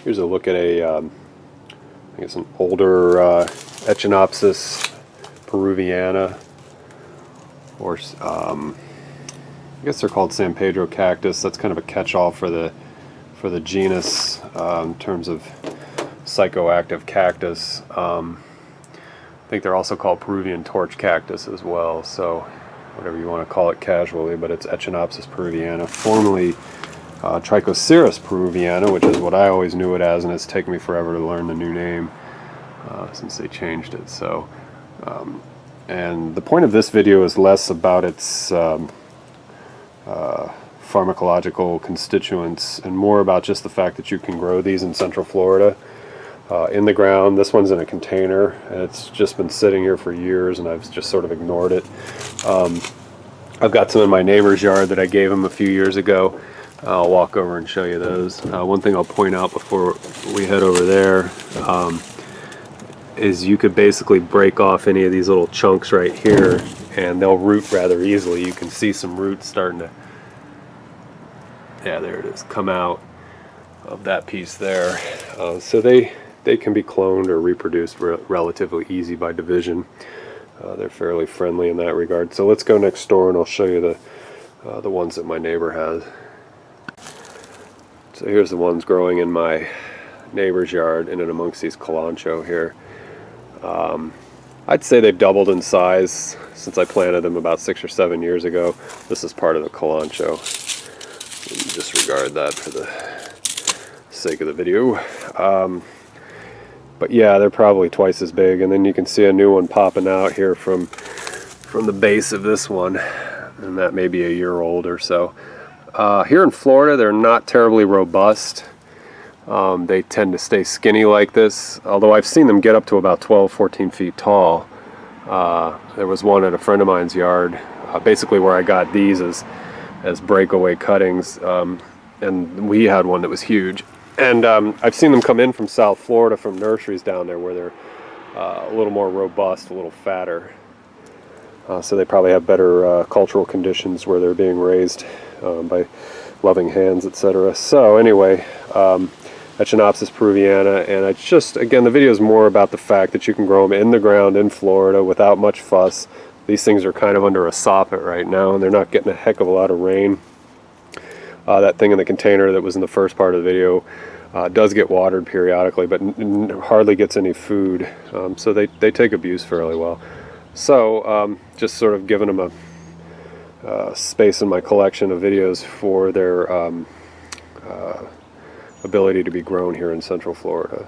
Here's a look at I think it's an older Echinopsis peruviana, or I guess they're called San Pedro cactus. That's kind of a catch-all for the genus in terms of psychoactive cactus. I think they're also called Peruvian torch cactus as well, so whatever you want to call it casually, but it's Echinopsis peruviana, formerly Trichocereus peruviana, which is what I always knew it as, and it's taken me forever to learn the new name since they changed it. So, and the point of this video is less about its pharmacological constituents and more about just the fact that you can grow these in Central Florida in the ground. This one's in a container, and it's just been sitting here for years, and I've just sort of ignored it. I've got some in my neighbor's yard that I gave him a few years ago. I'll walk over and show you those. One thing I'll point out before we head over there is you could basically break off any of these little chunks right here and they'll root rather easily. You can see some roots starting to, yeah, there it is, come out of that piece there. So they can be cloned or reproduced relatively easy by division. They're fairly friendly in that regard. So let's go next door and I'll show you the ones that my neighbor has. So here's the ones growing in my neighbor's yard in and amongst these calancho here. I'd say they've doubled in size since I planted them about 6 or 7 years ago. This is part of the calancho. Disregard that for the sake of the video. But yeah, they're probably twice as big, and then you can see a new one popping out here from the base of this one, and that may be a year old or so. Here in Florida, they're not terribly robust. They tend to stay skinny like this, although I've seen them get up to about 12, 14 feet tall. There was one at a friend of mine's yard, basically where I got these as breakaway cuttings, and we had one that was huge. And I've seen them come in from South Florida from nurseries down there where they're a little more robust, a little fatter. So they probably have better cultural conditions where they're being raised by loving hands, etc. So anyway, Echinopsis peruviana, and it's just, again, the video is more about the fact that you can grow them in the ground in Florida without much fuss. These things are kind of under a soffit right now, and they're not getting a heck of a lot of rain. That thing in the container that was in the first part of the video does get watered periodically, but hardly gets any food, so they take abuse fairly well. So just sort of giving them a space in my collection of videos for their ability to be grown here in Central Florida.